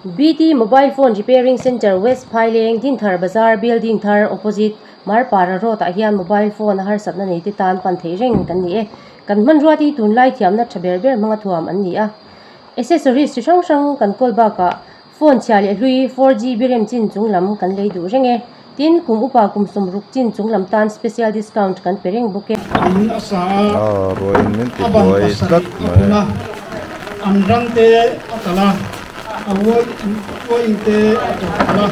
BT Mobile Phone Repairing Center West Phailing Thar Bazaar Building Thar opposite Marpara Road Ahian Mobile Phone Har Sapna Nei Tan Panthe Ring kan ni e kan manruati tunlai thiamna thaber manga thuam an ni a accessories chi sang sang kan kolba ka phone chali hlui 4G birem chin chunglam kan lei du renge tin kum upa kum som ruk chin chunglam tan special discount kan pereng buke roi min ti boy kat ma anrang te atala awoi te atala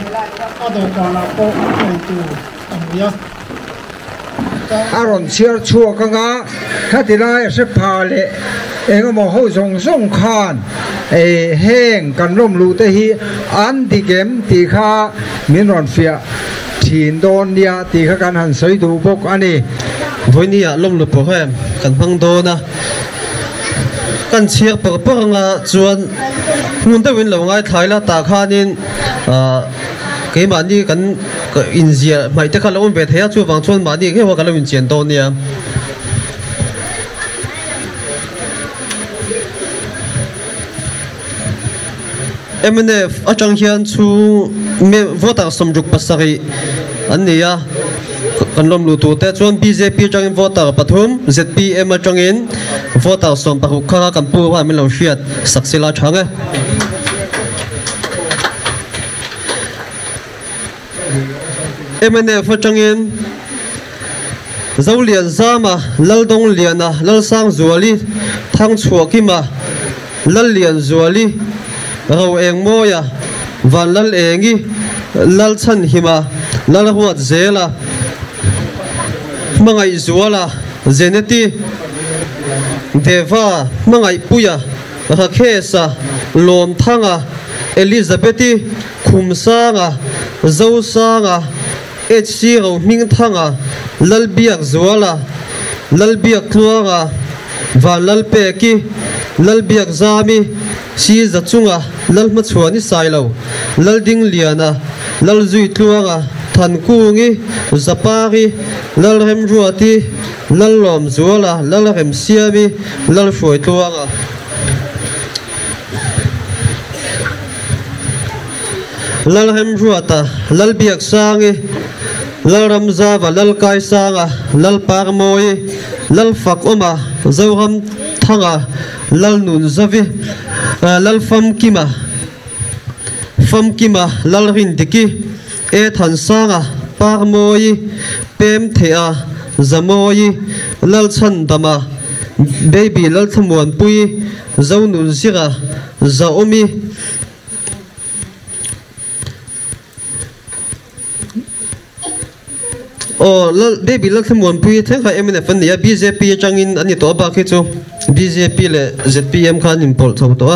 adokana ko tu amya aron siar chua kanga hatilai se phale engamo ho song song khan heng kan rom lu te hi an ti gem ti kha min ron fia thin don nia ti kha kan han soi du bok ani voinia lom lu po hem kan phang do na kan chiak pa nga chuan mun ta win lo ngai thaila ta khanin ke mani kan inzia mai te khala on be thaya chu wang chuan mani ke wa kala win chen do nia MNF atang hian chu me voter somjuk pasari ania kan lom lu tu te chuan BJP atangin voter pathum ZPM atangin voter som pahu kha kan pu wa min lo hriat saksila thange MNF atangin zaulian zama laldong liana lalsang zuali thang chuakima lallian zuali rau eng moya van lal engi lal chan hima lal huat zela mangai zuala zeneti deva mangai puya rakhesa lawm thanga Elizabethi khumsanga zosanga HC ro ming thanga lalbiak zuala lalbiak tluanga van lal peki lalbiak zami si zachunga lal machuani sailo lal ding liana lal zui tluanga than kungi zapari lal rem ruati lal lom zuala lal rem siami lal foi tluanga lal rem ruata lal biak sangi lal ramzava lal kai sanga lal parmoi lal fak oma zoham thanga lal nun zavi lal fam kima lal rindiki e than sanga parmoi pem thea zamoi lal chandama baby lal thamuan pui zaunun zira zaomi lal baby lal thamuan pui thengkha MNF ania BJP changin ani to ba khi chu BJP le ZPM khan impol tho to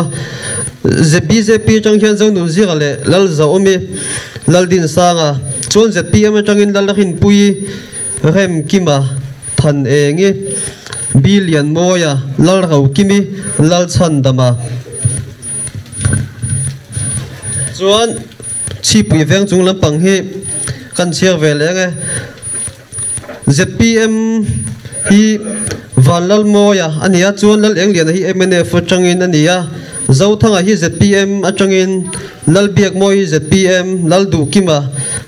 BJP chang hian zong nu zira le lal zaomi lal din sanga chon ZPM changin lal rin pui rem kima than engi billion moya lal rau kimi lal chandama chuan Chhippui veng chung lampang hi kan chiar vel enge ZPM hi van lal moya ania chuan lal eng lian hi MNF atangin ania zo thanga hi ZPM atangin lal biak moi ZPM lal du kima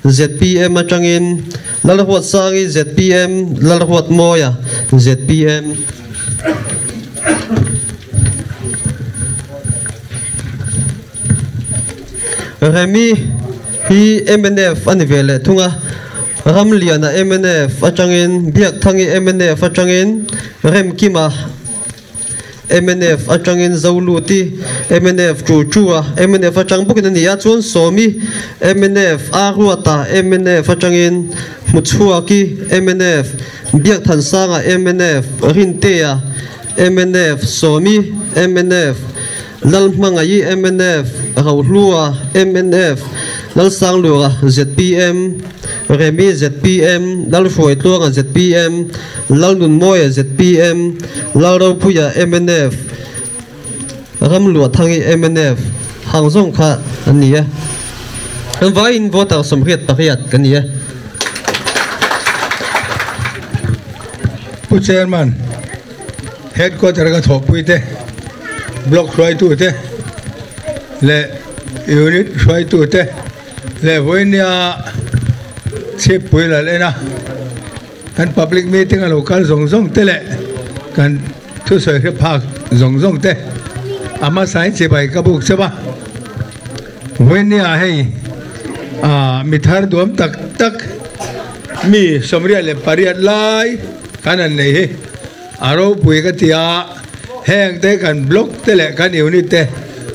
ZPM atangin lal huat sangi ZPM lal huat moya ZPM remi hi MNF anivele thunga ramliana MNF atangin biak thangi MNF atangin rem kima MNF atangin zauluti MNF chuchua MNF atang bukin ania chuan somi MNF aruata MNF atangin muchuaki MNF biak than sanga MNF rintea MNF somi MNF lal mangai MNF raulua MNF lal sanglua ZPM remi ZPM lal foi tuanga ZPM lal nun moya ZPM lal ro puya MNF ramlua thangi MNF hangzong kha ania an vai in voter somriat pariat kania chairman headquarter ka thopui te block roi tu te le unit xoay tu te le voi nia Chhippui la le na kan public meeting a local zong te le kan thu soi khe phak zong te ama sai che bai ka buk che ba voi nia hei Mithar duam tak mi somria le pariat lai kanan nei he aro pui ka tia heng te kan block te le kan unit te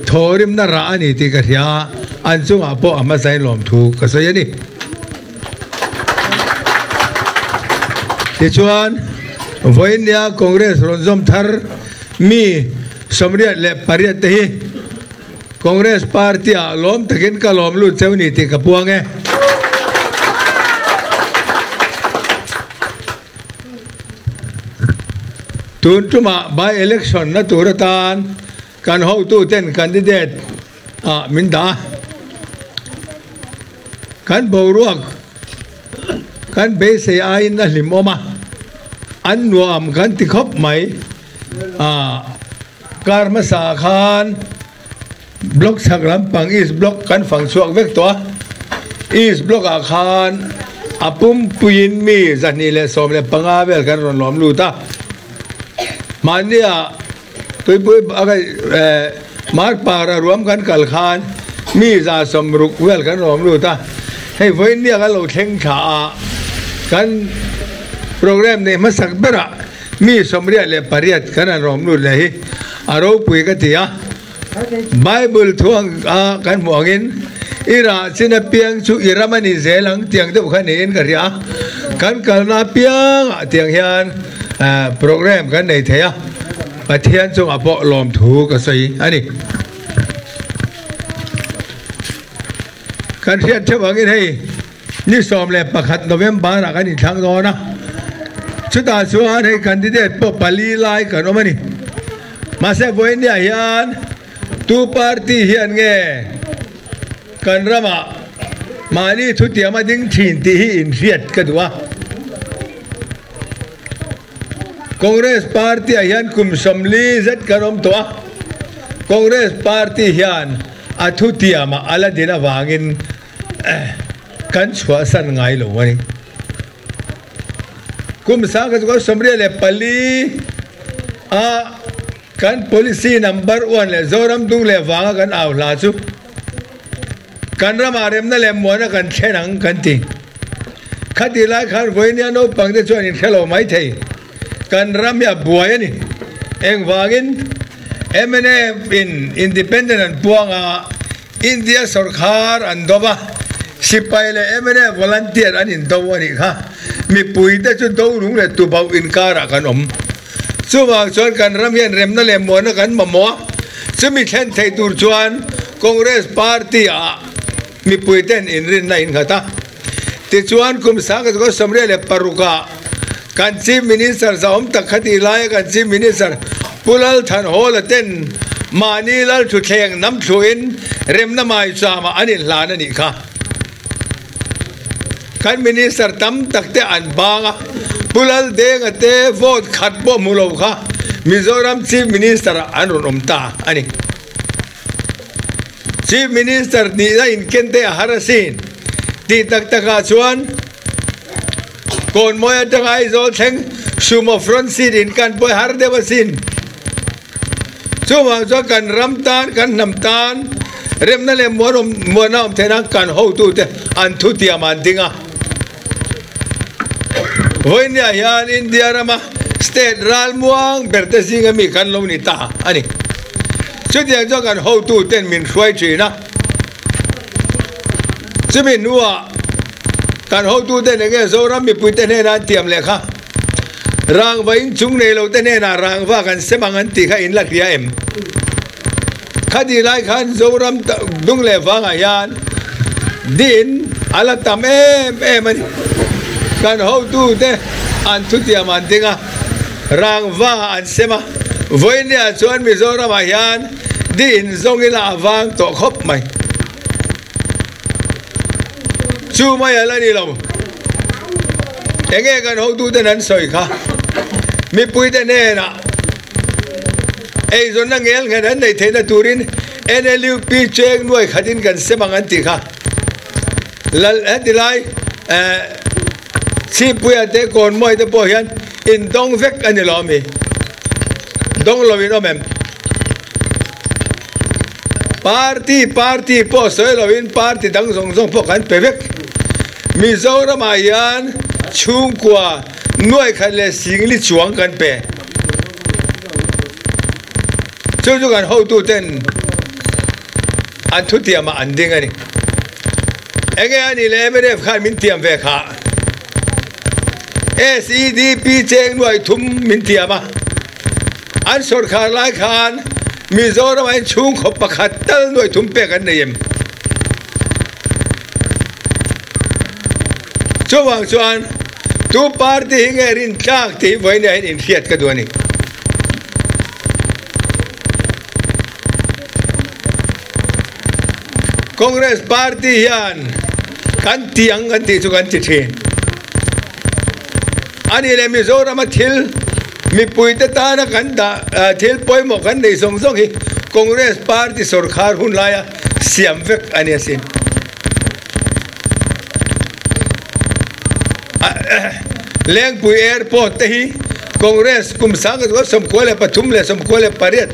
thorim na ra ani ti ka hia an chung a po ama sai lom thu ka sai ani ti chuan voinia congress ronzom thar mi somria le pariat te hi congress party a lom takin ka lom lu cheu ni ti ka puang e tun tuma by election na turatan kan ho tu ten candidate min da kan boruak kan be se ai na limoma an nuam kan ti khop mai karma sa khan block sakram pang is block kan phang chuak vek to is block a khan apum puin mi zani le som le panga vel kan ron lom lu ta mania tôi mark para ruam kan kal khan mi za somruk wel kan rom lu ta hei voi nia ka lo theng kha kan program ne masak bera mi somria le pariat kan rom lu le hi aro pui ka tia bible thuang kan muangin ira china piang chu iramani zelang tiang de khan in ka ria kan kalna piang tiang hian program kan nei theya pathian chung apo lom thu ka sei ani kan hian thawangin hei ni som le pakhat November ra kan in thang do na chuta chuan hei candidate po pali lai kan omani mase voinia hian tu party hian nge kan rama mani thu tiama ding thin ti hi in riat ka duwa Congress party hian kum somli zat karom to Congress party hian athu tiama ala dina wangin kan chua san ngai lo wani kum sa ka ko somri le pali kan policy number 1 le zoram dung le wanga kan aw la chu kan ramarem na le mona kan thenang kan ti khati la khan voinia no pangde chuan in khelo mai thei kan ramya buaya ni eng wangin MNA in independent and puanga India sarkar andoba Chhippui le MNA volunteer an in dawani kha mi pui te chu do rung le tu bau in kara kan om chuwa chuan kan ramyan remna le mona kan mamo chumi thlen thei tur chuan Congress party mi pui ten in rin na in khata ti chuan kum sa ka ko samre le paruka kan chief minister zaom takhati lai kan chief minister pulal than hol ten mani lal thu thleng nam thuin remna mai chama anin lana ni kha kan minister tam takte an banga pulal deng ate vote khat bo mulo kha Mizoram chief minister anun umta ani chief minister ni in kente harasin ti taka chuan Kawnmawi tangai zo theng suma front seat in kan poi har de basin chuma zo kan ramtan kan namtan remna le monom thena kan ho tu te an thu tia man dinga voinia hian India rama state ral muang berte singa mi kan lo ni ta ani chutia zo kan ho tu ten min hruai china chumi nuwa kan ho tu ten nge zoram mi pui ten na tiam le kha rang vain chung nei lo ten na rang wa kan semang an ti kha in la kria em khadi lai khan zoram dung le wa nga yan din ala tam em kan ho tu te an thu tiam an dinga rang wa an sema voinia chuan mi zoram a yan din zongila awang to khop mai chu mai ala ni lo enge kan ho tu ten an soi kha mi pui te ne na ei zon na ngel ngan an nei the na turin NLUP cheng nuôi khadin kan semang anti kha lal adilai Chhippui ate Kawnmawi te po hian in dong vek ani lomi dong lovin omem party po soi lovin party dang zong po kan pevek Mizoram hian chung kwa nuôi khan le singli chuang kan pe chu kan ho tu ten an thu tiam an ding ani enge ani le mere khan min tiam ve kha SEDP cheng nuôi thum min tiam an sarkar lai khan Mizoram an chung khop pakhat tal nuôi thum pe kan nei em chuwang chuan tu party hinge rin tlak ti voine in fiat ka duani Congress party hian kan tiang kan ti chu kan ti thin ani le Mizoram thil mi pui te ta na kan da thil poi mo kan nei song song hi Congress party sarkar hun laya siam vek ani asin leng pui airport te hi Congress kum sang ko som kole pathum le som kole pariat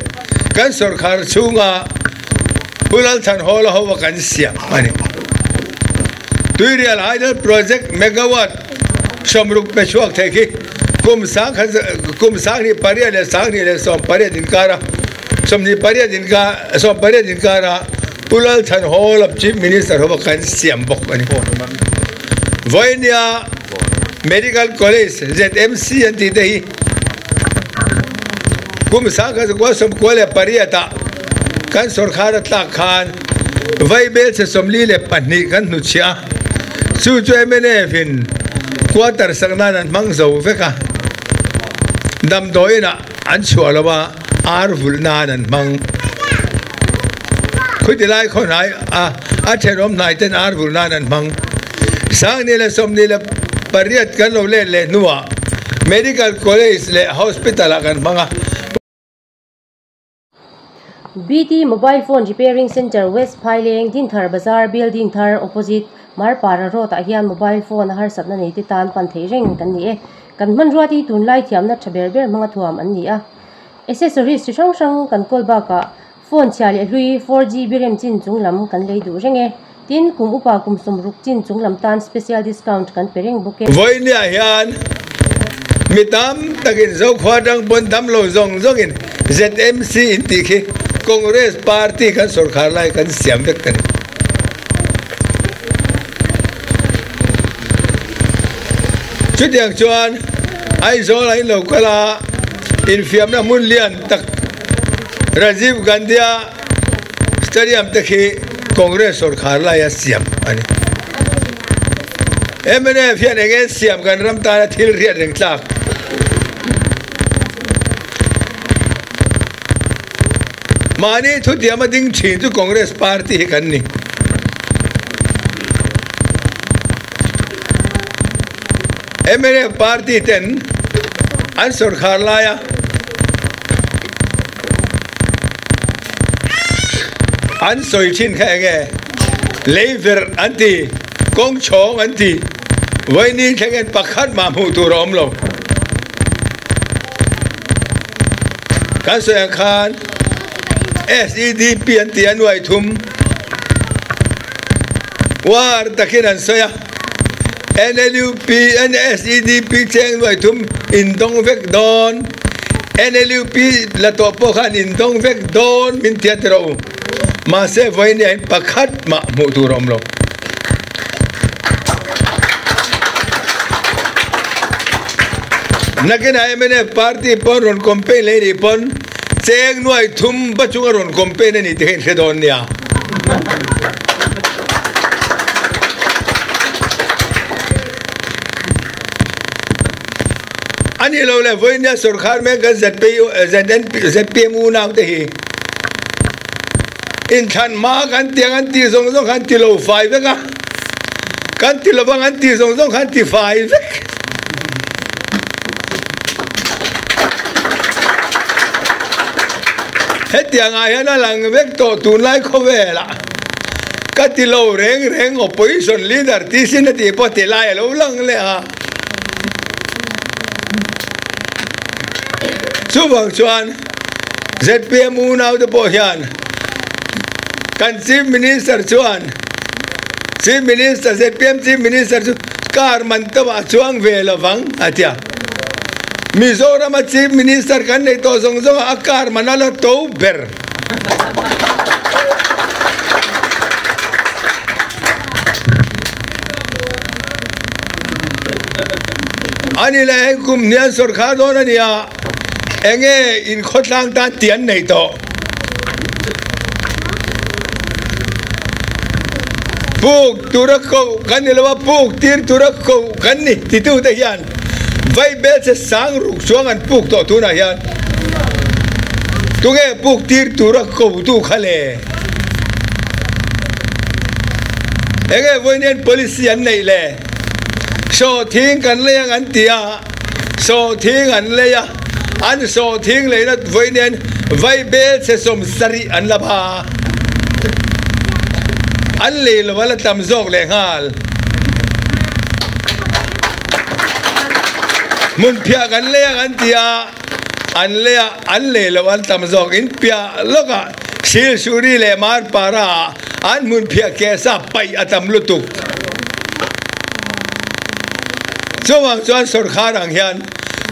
kan sarkar chunga hulal than hola ho kan sia ani tuirial idol project megawatt somruk pe chuak theki kum sang ni pariat le sang ni le som pariat din kara som ni pariat din ka som pariat din kara hulal than hola chief minister ho kan siam bok ani voinia medical college ZMC anti dehi kum sang ko som kole pariata kan sarkar tlak khan vai bel se somli le pani kan nu chia chu choi mene fin quarter sangnan an mangzo veka dam doina an chualawa ar vulnan an mang khudilai khonai a therom nai ten ar vulnan an mang sang ni le somni le pariat kan lo le nuwa medical college le hospital kan manga BT Mobile Phone Repairing Center West Phailing Dinthar Bazaar Building Thar opposite Marpara Road hian mobile phone har satna nei ti tan pan thei reng kan ni kan man ruati tun lai thiamna thaber ber manga thuam an ni a accessories chi sang sang kan kolba ka phone chali hlui 4G birem chin chunglam kan lei du renge tin kum upa kum somruk chin chunglam tan special discount kan pereng buke voinia hian mitam takin zo khwadang bon dam lo zong in ZMC in tikhi Congress party kan sarkar lai kan siam vek kan chudiang chuan ai zo lai lo kala in fiam na mun lian tak Rajiv Gandhi stadium takhi Congress sarkar lai siam ani emene fian enge siam kan ram ta thil riat reng tlak mani thu diama ding chin chu Congress party hi kan ni emene party ten an sarkar laya an soi chin kha nge lever anti kong chong anti voini khengen pakhat ma mu tu rom lo kan so khan SEDP anti anuai thum war takin an soya NLUP and SEDP cheng nuai thum in dong vek don NLUP la to po khan in dong vek don min tiatro ma se voini ai pakhat ma mu tu rom lo nakin ai mene party pon ron campaign le ri pon cheng nuai thum bachunga ron campaign ni te khen don nia ani lo le voinia sarkar me ga ZPM naw te hi in than ma kan tiang an ti zong kan ti lo 5 veka kan ti lo bang an ti zong kan ti 5 vek hết tiếng ai hết nó lằng vét tổ tụi lại không về là cái tỷ lô rèn opposition leader tí xin là tỷ bỏ tỷ lại lâu lằng lẹ à số vàng chuan ZPMU nào được bỏ hiền kan chief minister chuan chief minister ZPM chief minister car man tawa chuang ve la wang atia Mizoram chief minister kan nei to zong zong a car manala to ber ani la kum nian sarkar don ania enge in khotlang ta tian nei to buk turako kan ni lawa buk tir turako kan ni titu ta hian vai be se sang ru chuang an buk to tu na hian tu ge buk tir turako tu khale enge voinen police an nei le so thing kan le an tia so thing an le ya an so thing le na voinen vai be se som sari an la ba an le lo wala tam zok le hal mun phia kan le an tia an le lo wala tam zok in pia loka sil suri le mar para an mun phia ke sa pai atam lutuk chuang chuan sarkar ang hian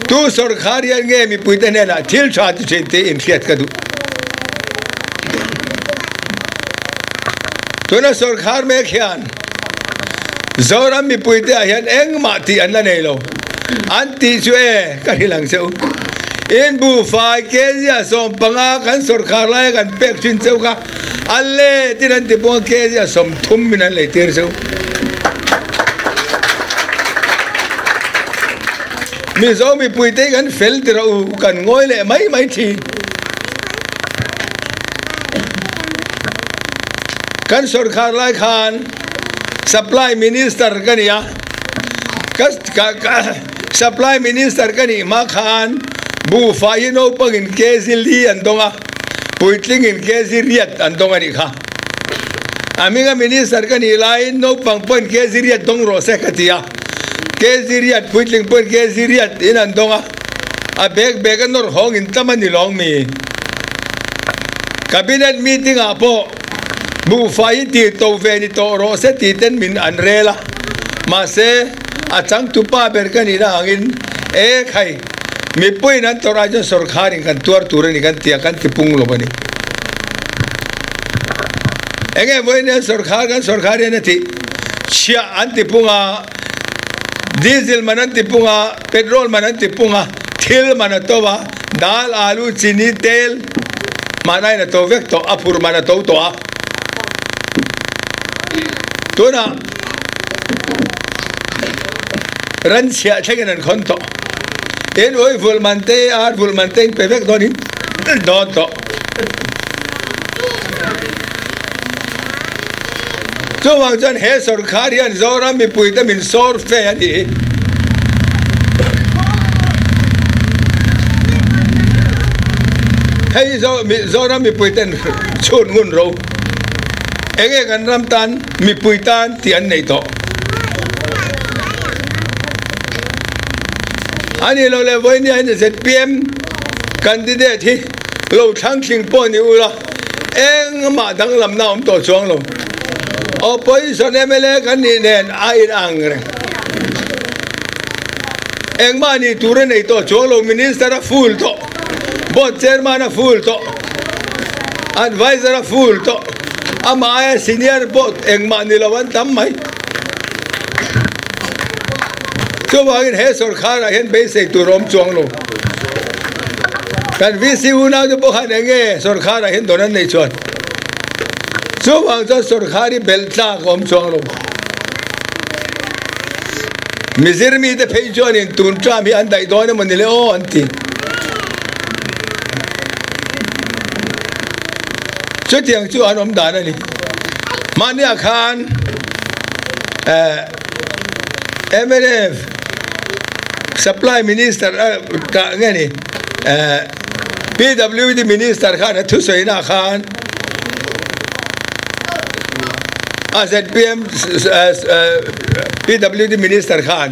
tu sarkar yan nge mi puite ne la thil tha ti te in khiat ka du tuna sarkar me khian zoram mi puite a hian eng ma ti an la nei lo an ti chu e ka hilang seu in bu fai ke ya som panga kan sarkar lai kan pek chin seu ka alle tiran ti po ke ya som thum min an le tir seu mi zo mi puite kan fel tira u kan ngoi le mai thi kan sarkar lai khan supply minister kan ya supply minister kan ma khan bu fai no pangin kezili andonga puitling in keziriat andonga ni kha aminga minister kan lai no pang pon keziriat dong ro se katia keziriat puitling pon keziriat in andonga a beg nor hong in tamani long mi cabinet meeting apo bu fai ti to ve ni to ro se ti ten min anrela ma se atang tu pa ber kan ina angin e khai mi pui nan to raja sarkar in kan tuar ni kan tia kan tipung lo bani enge voine sarkar ne ti chia anti punga diesel mananti punga petrol mananti punga thil manatowa dal alu chini tel manai na to vek to apur manato to a tuna ran chia thegen an khon to en oi vulmante ar vulmante pe vek doni do to so wang jan he sarkar yan zoram mi puita min sor fe ani hey zoram mi puiten chun ngun ro enge kan ram tan mi puitan tian nei to ani lo le voi ni ani ZPM candidate hi lo thang thing po ni ula eng ma dang lam na om to chuang lo opposition MLA kan ni nen ai angre eng ma ni ture nei to chuang lo minister a full to board chairman a full to advisor a full to ama ai senior board eng ma ni lawan tam mai so wangin he sarkar a hen be se tu rom chuang lo kan visi una de bo han enge sarkar a hen donan nei chuan so wang cho sarkari belta kom chuang lo mizir mi de phei chuan in tun tra mi an dai don man le o anti chu tiang chu an om dan ani mani akhan MNF supply minister ka ngani PWD minister khan thu soina khan ZPM PWD minister khan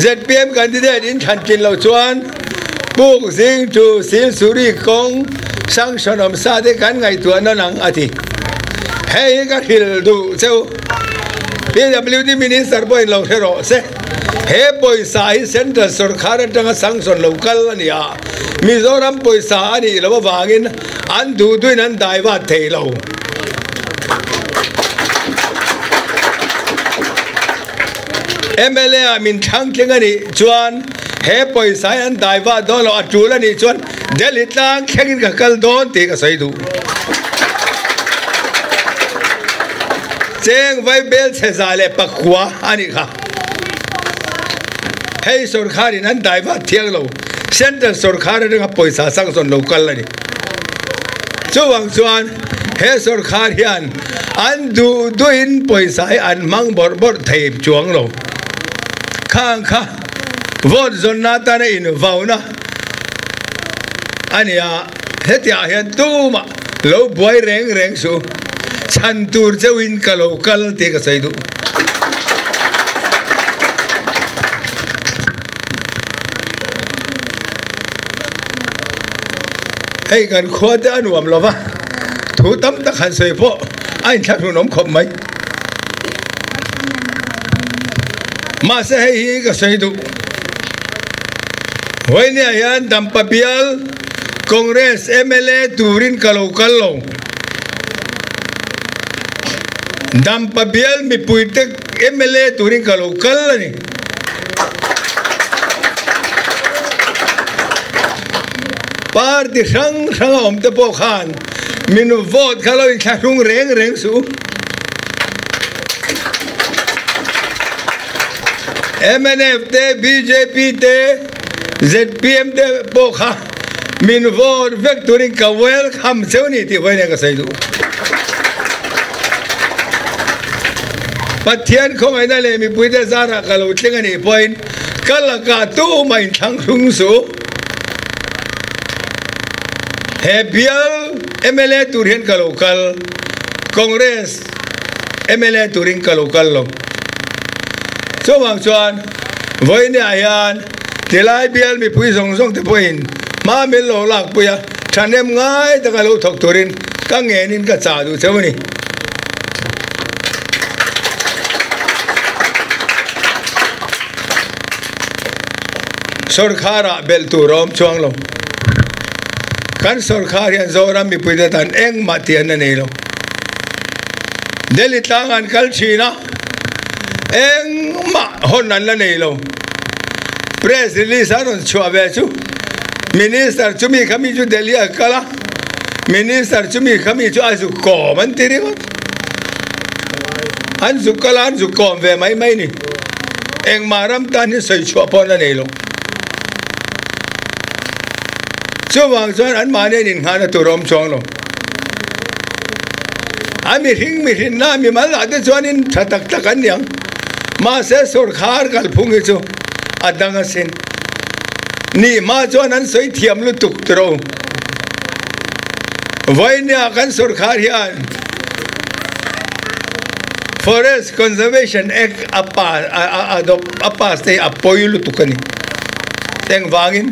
ZPM candidate in Thankin Lo Chuan Buk Zing to Sil Suri Kong sanction om sa de kan ngai tu na nang ati hey ka hil du cheu PWD minister boy lo thero se he boy sai central sarkar tanga sanction local ania Mizoram boy sa ani lo wangin an du du nan dai wa thei lo MLA min thang kengani chuan he boy sai an dai wa do lo atul ani chuan Delhi tang khengin ka kal don te ka sai du cheng vai bel che zale pakwa ani kha hey sarkar in an dai wa thiang lo central sarkar ring paisa sanction local ani chuang chuan he sarkar hian an du in paisa an mang bor bor thei chuang lo khang kha vote zonna ta na in vauna ania hetia hian tuma lo boy reng su chan tur chewin ka local te ka sai du hey kan khode anuam lova thu tam ta khan sei po ai thak nu nom khop mai ma se hey ka sai du hoine hian Dampa Bialah Congress MLA turin kalau Dampa Bialah mi puitek MLA turin kalau ni parti sang om te po khan minu vote kalau in thung reng su MNF te BJP te ZPM te po kha min vote vectoring ka welcome chewni ti voine ka sai du pathian khong aina le mi puide zara kalau tlengani point kala ka tu mai thang thung su he Bialah MLA turin ka local Congress MLA turin ka local lo so wang chuan voine ayan tilai Bialah mi pui song te point ma mel lo lak puya thanem ngai ta ka lo thok turin ka ngenin ka cha du chewni sarkara bel tu rom chuang lo kan sarkar yan zoram mi puida tan eng matian na nei lo Delhi tangan kal china eng ma honan la nei lo press release anon chwa chu minister chumi khami chu Delhi akala minister chumi khami chu azu ko man tiri an zu kala an zu kom ve mai ni eng maram tan ni sai chwa pon la nei lo chuang chuan an mane nin khana turom chong lo ami hing na mi mal ade chuan in thatak tak an yang ma se sarkar kal phung chu adanga sin ni ma chuan an soi thiam lu tuk tro voinia kan sarkar hian Forest Conservation Act apa stay apoilu tukani teng wangin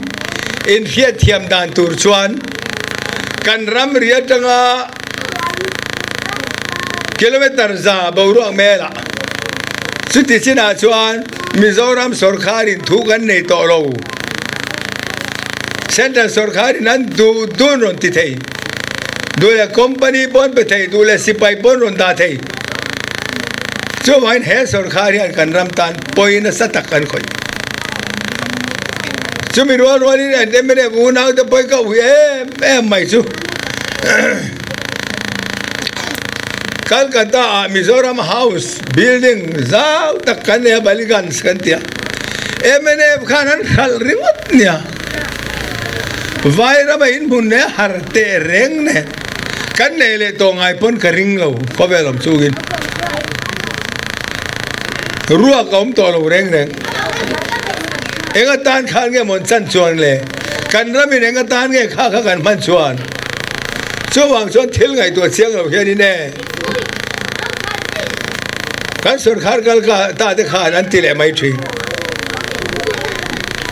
in fiat thiam dan tur chuan kan ram ria tanga kilometer za boru mela chuti china chuan Mizoram sarkar in thu kan nei to lo central sarkar nan du ron ti thei du le company bon pe thei du le sipai bon ron da thei chu wain he sarkar yan kan ram tan poina satak kan khoi chumi ro ni ne mene una de poi ka mai chu Calcutta Mizoram House building zau takkan ya balikan skantia mene khanan khal ringot nia vaira bain bunne harte reng ne kan ne le to ngai pon ka ring lo ko belom chugin ruwa kom to lo reng enga tan khan ge mon chan chuan le กันรำมีเองก็ตานไงข้ากันมันชวนช่วงชวนเที่ยวไงตัวเสียงเราแค่นี้แน่กันสุดขาดกันก็ตาจะขาดอันที่แหลมไม่ถึง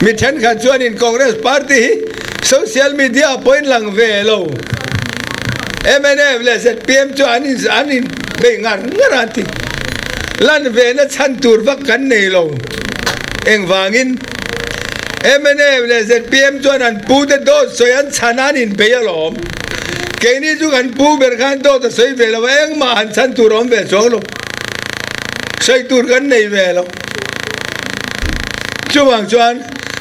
มิฉันขัดชวนอินคอนเกรสพาร์ตี้โซเชียลมีเดียพอยน์หลังเวลาMNF เลยเสร็จพีเอ็มจวนอันนี้เบ่งงานทีลันเวนัดฉันตูร์วักกันในโลกเองวางินMNF เลยเสร็จพีเอ็มจวนอันปูเตโดสวยอันฉันอันนี้เบียลอมเกนี่จุกันปูเบอร์ขันโดแต่สวยเวลาเองมาอันฉันตูร์อมเวสโลสวยตูร์กันในเวลาช่วงชวน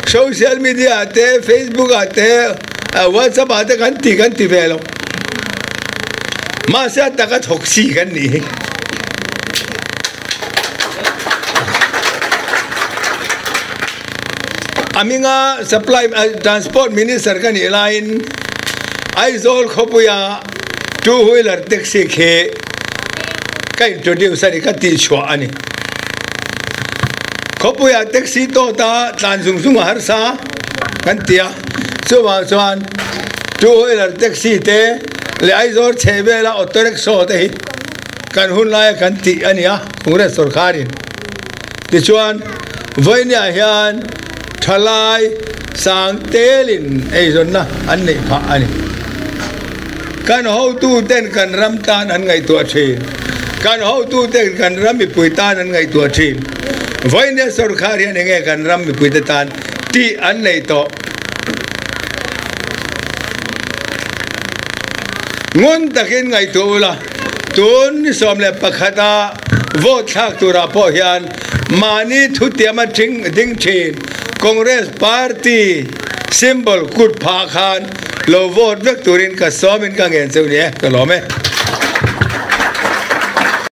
โซเชียลมีเดียเตะเฟซบุ๊กเตะวอทส์แอปเตะกันตีเวลามาเสียแต่ก็ถกสีกันนี่อามิงา supply transport minister กันนี่ไลน์ไอโซลขบุยาtwo wheeler taxiเคกันจุดเดียวสันนิษฐานที่ชัวอันนี้ขบุยาแท็กซี่โตตาตันสุ่งหาร์ซากันเตียส่วน two wheeler taxiเตle ai zor chebela otorek so te kan hun lai kan ti ania Congress sarkarin ti chuan voinia hian thalai sang telin ei zonna an nei pha ani kan ho tu ten kan ram tan an ngai tua thin kan ho tu ten kan ram mi pui tan an ngai tua thin voinia sarkarin nge kan ram mi pui tan ti an nei to nguồn takin ngày tu la tuần xóm lệ pakata vote thak tu rapo hian mani thu tiama ding chin Congress party symbol kut pha khan lo vote vek turin ka xóm in ka ngen cheu ni ka lo me